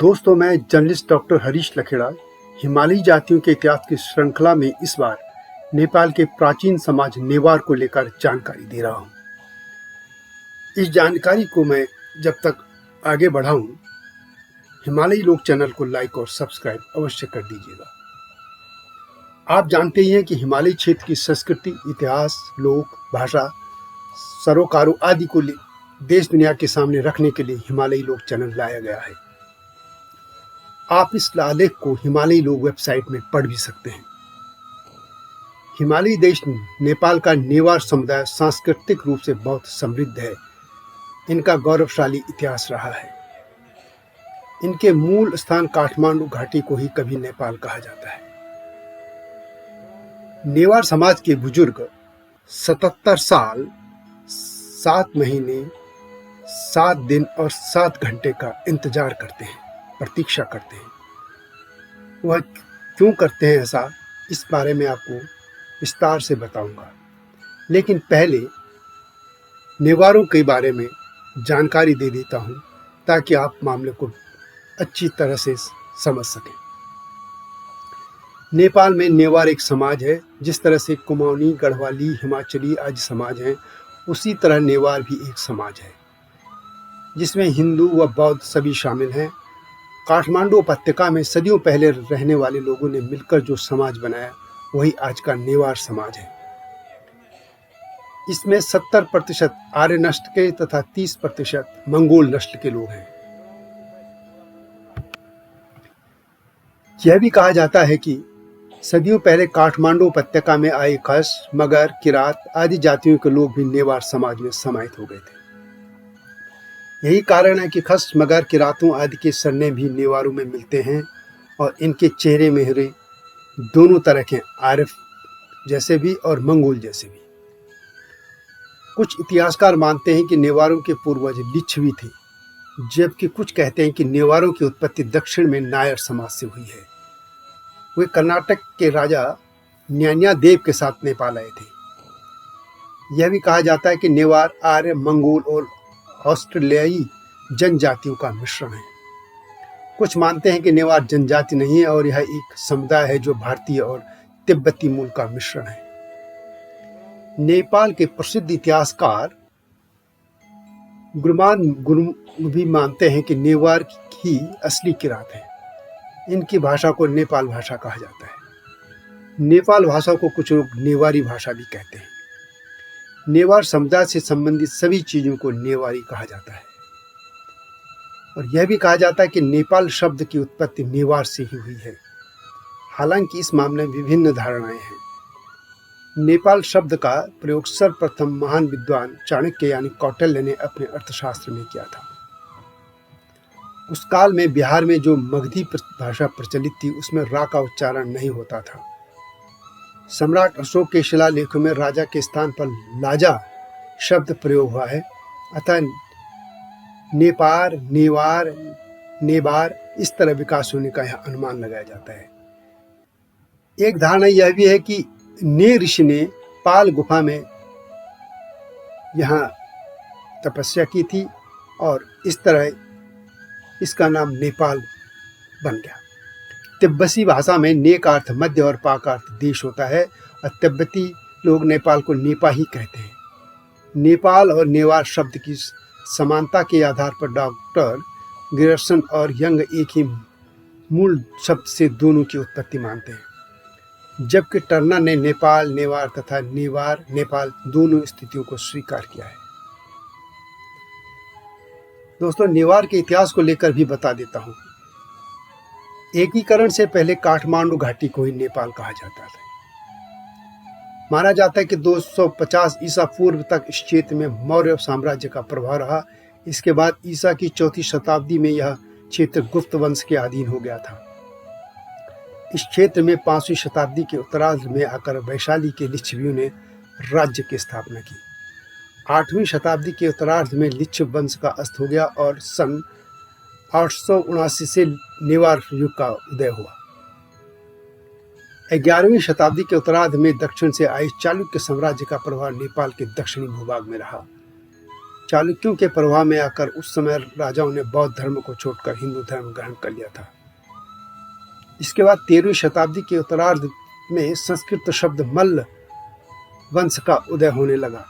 दोस्तों, मैं journalist doctor Harish Lakhera हिमालयी जातियों के इतिहास की श्रृंखला में इस बार नेपाल के प्राचीन समाज नेवार को लेकर जानकारी दे रहा हूँ। इस जानकारी को मैं जब तक आगे बढ़ाऊं, हिमालयी लोक चैनल को लाइक और सब्सक्राइब अवश्य कर दीजिएगा। आप जानते ही हैं कि हिमालयी क्षेत्र की संस्कृति, इतिहास, लोक, भाषा, सरोकारों आदि को देश दुनिया के सामने रखने के लिए हिमालयी लोक चैनल लाया गया है। आप इस आलेख को हिमालयी लोक वेबसाइट में पढ़ भी सकते हैं। हिमालयी देश नेपाल का नेवार समुदाय सांस्कृतिक रूप से बहुत समृद्ध है। इनका गौरवशाली इतिहास रहा है। इनके मूल स्थान काठमांडू घाटी को ही कभी नेपाल कहा जाता है। नेवार समाज के बुजुर्ग 77 साल 7 महीने 7 दिन और 7 घंटे का इंतजार करते हैं, प्रतीक्षा करते हैं। वह क्यों करते हैं ऐसा, इस बारे में आपको विस्तार से बताऊंगा। लेकिन पहले नेवारों के बारे में जानकारी दे देता हूं ताकि आप मामले को अच्छी तरह से समझ सकें। नेपाल में नेवार एक समाज है। जिस तरह से कुमाऊनी, गढ़वाली, हिमाचली आदि समाज हैं, उसी तरह नेवार भी एक समाज है जिसमें हिंदू व बौद्ध सभी शामिल हैं। काठमांडू उपत्यका में सदियों पहले रहने वाले लोगों ने मिलकर जो समाज बनाया, वही आज का नेवार समाज है। इसमें 70% आर्य नस्ल के तथा 30% मंगोल नस्ल के लोग हैं। यह भी कहा जाता है कि सदियों पहले काठमांडू उपत्यका में आए खस, मगर, किरात आदि जातियों के लोग भी नेवार समाज में समाहित हो गए थे। यही कारण है कि खस, मगर, किरातों आदि के सरनेम भी नेवारों में मिलते हैं और इनके चेहरे मेहरे दोनों तरह के, आर्य जैसे भी और मंगोल जैसे भी। कुछ इतिहासकार मानते हैं कि नेवारों के पूर्वज लिच्छवी थे, जबकि कुछ कहते हैं कि नेवारों की उत्पत्ति दक्षिण में नायर समाज से हुई है। वे कर्नाटक के राजा न्यान्या देव के साथ नेपाल आए थे। यह भी कहा जाता है कि नेवार आर्य, मंगोल और ऑस्ट्रेलियाई जनजातियों का मिश्रण है। कुछ मानते हैं कि नेवार जनजाति नहीं है और यह एक समुदाय है जो भारतीय और तिब्बती मूल का मिश्रण है। नेपाल के प्रसिद्ध इतिहासकार गुरुमान गुरु भी मानते हैं कि नेवार ही असली किरात है। इनकी भाषा को नेपाल भाषा कहा जाता है। नेपाल भाषा को कुछ लोग नेवारी भाषा भी कहते हैं। नेवार समुदाय से संबंधित सभी चीजों को नेवारी कहा जाता है और यह भी कहा जाता है कि नेपाल शब्द की उत्पत्ति नेवार से ही हुई है। हालांकि इस मामले में विभिन्न धारणाएं हैं। नेपाल शब्द का प्रयोग सर्वप्रथम महान विद्वान चाणक्य यानी कौटिल्य ने अपने अर्थशास्त्र में किया था। उस काल में बिहार में जो मगधी भाषा प्रचलित थी, उसमें रा का उच्चारण नहीं होता था। सम्राट अशोक के शिलालेखों में राजा के स्थान पर लाजा शब्द प्रयोग हुआ है। अतः नेपार, नेवार, नेबार इस तरह विकास होने का यह अनुमान लगाया जाता है। एक धारणा यह भी है कि ने ऋषि ने पाल गुफा में यहाँ तपस्या की थी और इस तरह इसका नाम नेपाल बन गया। तिब्बती भाषा में ने का अर्थ मध्य और पा का अर्थ देश होता है और तिब्बती लोग नेपाल को नेपा ही कहते हैं। नेपाल और नेवार शब्द की समानता के आधार पर डॉक्टर ग्रियर्सन और यंग एक ही मूल शब्द से दोनों की उत्पत्ति मानते हैं, जबकि टर्नर ने नेपाल, नेवार तथा नेवार, नेपाल दोनों स्थितियों को स्वीकार किया है। दोस्तों, नेवार के इतिहास को लेकर भी बता देता हूँ। एकीकरण से पहले काठमांडू घाटी को ही नेपाल कहा जाता था। माना जाता है कि 250 ईसा पूर्व तक इस क्षेत्र में मौर्य साम्राज्य का प्रभाव रहा। इसके बाद ईसा की 4वीं शताब्दी में यह क्षेत्र गुप्त वंश के अधीन हो गया था। इस क्षेत्र में 5वीं शताब्दी के उत्तरार्ध में आकर वैशाली के लिच्छवियों ने राज्य की स्थापना की। 8वीं शताब्दी के उत्तरार्ध में लिच्छव वंश का अस्त हो गया और सन 879 से नेवार युग का उदय हुआ। 11वीं शताब्दी के उत्तरार्ध में दक्षिण से आए चालुक्य साम्राज्य का प्रभाव नेपाल के दक्षिणी भूभाग में रहा। चालुक्यों के प्रभाव में आकर उस समय राजाओं ने बौद्ध धर्म को छोड़कर हिंदू धर्म ग्रहण कर लिया था। इसके बाद 13वीं शताब्दी के उत्तरार्ध में संस्कृत शब्द मल्ल वंश का उदय होने लगा।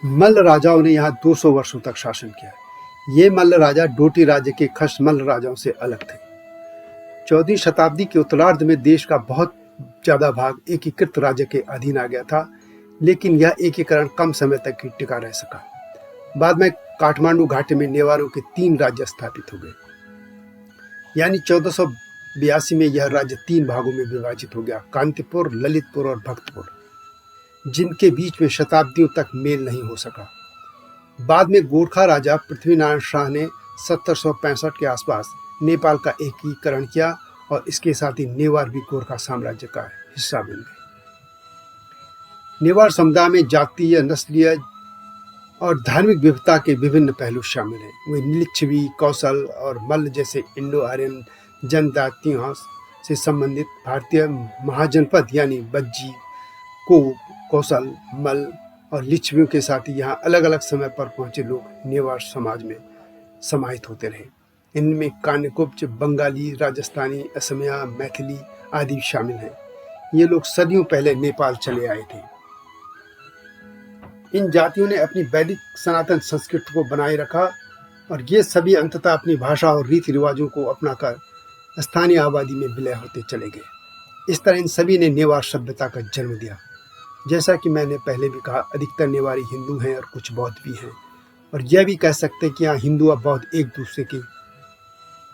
मल्ल राजाओं ने यहाँ 200 वर्षों तक शासन किया। ये मल्ल राजा डोटी राज्य के खस मल्ल राजाओं से अलग थे। 14वीं शताब्दी के उत्तरार्ध में देश का बहुत ज्यादा भाग एकीकृत राज्य के अधीन आ गया था, लेकिन यह एकीकरण कम समय तक ही टिका रह सका। बाद में काठमांडू घाटी में नेवारों के 3 राज्य स्थापित हो गए, यानी 1482 में यह राज्य 3 भागों में विभाजित हो गया, कांतिपुर, ललितपुर और भक्तपुर, जिनके बीच में शताब्दियों तक मेल नहीं हो सका। बाद में गोरखा राजा पृथ्वीनारायण शाह ने 1765 के आसपास नेपाल का एकीकरण किया और इसके साथ ही नेवार भी गोरखा साम्राज्य का हिस्सा बन गए। नेवार समुदाय में जातीय, नस्लीय और धार्मिक विविधता के विभिन्न पहलू शामिल हैं। वे लिच्छवी, कौशल और मल्ल जैसे इंडो आर्यन जनजातियों से संबंधित भारतीय महाजनपद यानी बज्जी, को, कौशल, मल्ल और लिच्छवियों के साथ ही यहाँ अलग अलग समय पर पहुंचे लोग नेवार समाज में समाहित होते रहे। इनमें कान्यकुब्ज, बंगाली, राजस्थानी, असमिया, मैथिली आदि शामिल हैं। ये लोग सदियों पहले नेपाल चले आए थे। इन जातियों ने अपनी वैदिक सनातन संस्कृति को बनाए रखा और ये सभी अंततः अपनी भाषा और रीति रिवाजों को अपनाकर स्थानीय आबादी में विलय होते चले गए। इस तरह इन सभी ने नेवार सभ्यता का जन्म दिया। जैसा कि मैंने पहले भी कहा, अधिकतर नेवारी हिंदू हैं और कुछ बौद्ध भी हैं, और यह भी कह सकते हैं कि यहाँ हिंदू और बौद्ध एक दूसरे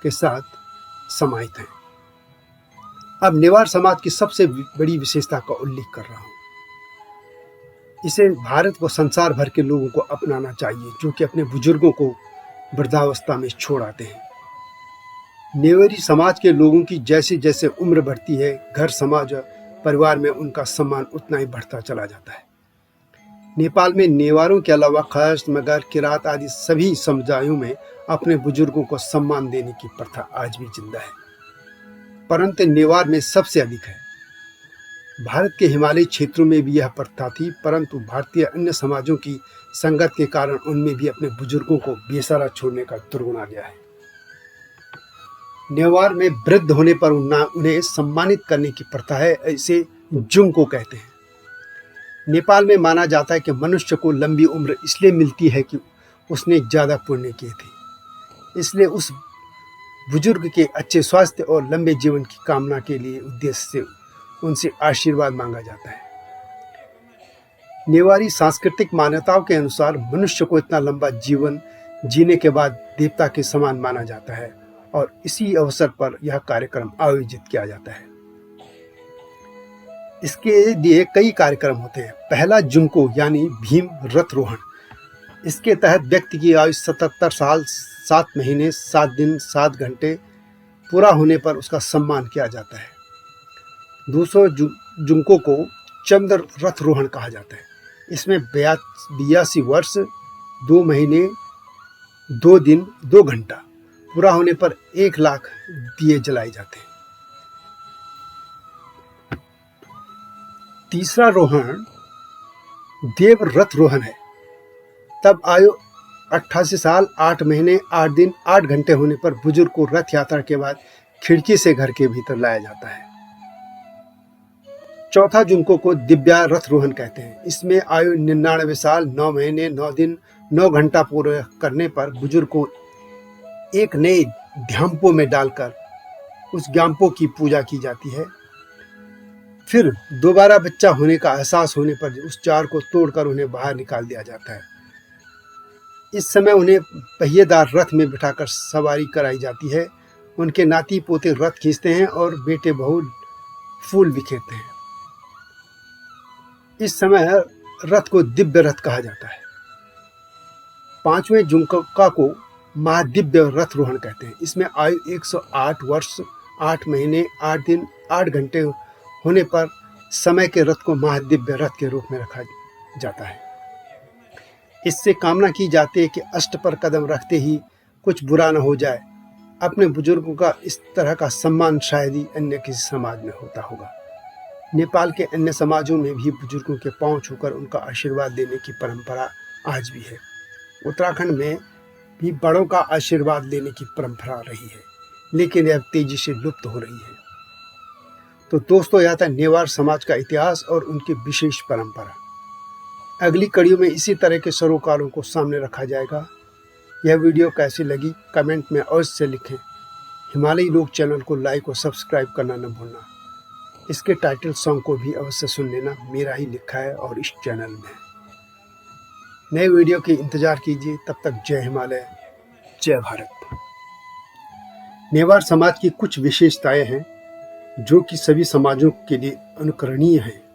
के साथ समाहित हैं। अब नेवार समाज की सबसे बड़ी विशेषता का उल्लेख कर रहा हूँ। इसे भारत को संसार भर के लोगों को अपनाना चाहिए, जो कि अपने बुजुर्गों को वृद्धावस्था में छोड़ आते हैं। नेवारी समाज के लोगों की जैसे जैसे उम्र बढ़ती है, घर, समाज, परिवार में उनका सम्मान उतना ही बढ़ता चला जाता है। नेपाल में नेवारों के अलावा खस, मगर, किरात आदि सभी समुदायों में अपने बुजुर्गों को सम्मान देने की प्रथा आज भी जिंदा है, परंतु नेवार में सबसे अधिक है। भारत के हिमालयी क्षेत्रों में भी यह प्रथा थी, परंतु भारतीय अन्य समाजों की संगत के कारण उनमें भी अपने बुजुर्गों को बेसहारा छोड़ने का दुर्गुण आ गया है। नेवार में वृद्ध होने पर उन्हें सम्मानित करने की प्रथा है, इसे जुंग को कहते हैं। नेपाल में माना जाता है कि मनुष्य को लंबी उम्र इसलिए मिलती है कि उसने ज़्यादा पुण्य किए थे, इसलिए उस बुजुर्ग के अच्छे स्वास्थ्य और लंबे जीवन की कामना के लिए उद्देश्य से उनसे आशीर्वाद मांगा जाता है। नेवारी सांस्कृतिक मान्यताओं के अनुसार मनुष्य को इतना लंबा जीवन जीने के बाद देवता के समान माना जाता है और इसी अवसर पर यह कार्यक्रम आयोजित किया जाता है। इसके लिए कई कार्यक्रम होते हैं। पहला जुंको यानी भीम रथरोहण। इसके तहत व्यक्ति की आयु 77 साल 7 महीने 7 दिन 7 घंटे पूरा होने पर उसका सम्मान किया जाता है। दूसरे जुंको को चंद्र रथरोहण कहा जाता है। इसमें 82 वर्ष 2 महीने 2 दिन 2 घंटा पूरा होने पर 1 लाख दिए जलाए जाते हैं। तीसरा रोहण देव रथ रोहण है। तब आयु 88 साल 8 महीने 8 दिन 8 घंटे होने पर बुजुर्ग को रथ यात्रा के बाद खिड़की से घर के भीतर लाया जाता है। चौथा जुंको को दिव्या रथ रोहण कहते हैं। इसमें आयु 99 साल 9 महीने 9 दिन 9 घंटा पूरा करने पर बुजुर्ग को एक नए ध्याम्पो में डालकर उस ज्ञाम्पो की पूजा की जाती है। फिर दोबारा बच्चा होने का एहसास होने पर उस चार को तोड़कर उन्हें बाहर निकाल दिया जाता है। इस समय उन्हें पहिएदार रथ में बिठाकर सवारी कराई जाती है। उनके नाती पोते रथ खींचते हैं और बेटे बहू फूल बिखेरते हैं। इस समय रथ को दिव्य रथ कहा जाता है। पांचवें जुंका को महादिव्य रथ रोहण कहते हैं। इसमें आयु 108 वर्ष 8 महीने 8 दिन 8 घंटे होने पर समय के रथ को महादिव्य रथ के रूप में रखा जाता है। इससे कामना की जाती है कि अष्ट पर कदम रखते ही कुछ बुरा न हो जाए। अपने बुजुर्गों का इस तरह का सम्मान शायद ही अन्य किसी समाज में होता होगा। नेपाल के अन्य समाजों में भी बुजुर्गों के पांव छूकर उनका आशीर्वाद देने की परंपरा आज भी है। उत्तराखंड में भी बड़ों का आशीर्वाद लेने की परंपरा रही है, लेकिन अब तेजी से लुप्त हो रही है। तो दोस्तों, यह था नेवार समाज का इतिहास और उनकी विशेष परंपरा। अगली कड़ियों में इसी तरह के सरोकारों को सामने रखा जाएगा। यह वीडियो कैसी लगी कमेंट में अवश्य लिखें। हिमालयी लोक चैनल को लाइक और सब्सक्राइब करना न भूलना। इसके टाइटल सॉन्ग को भी अवश्य सुन लेना, मेरा ही लिखा है और इस चैनल में। नए वीडियो के इंतजार कीजिए। तब तक जय हिमालय, जय भारत। नेवार समाज की कुछ विशेषताएं हैं जो कि सभी समाजों के लिए अनुकरणीय हैं।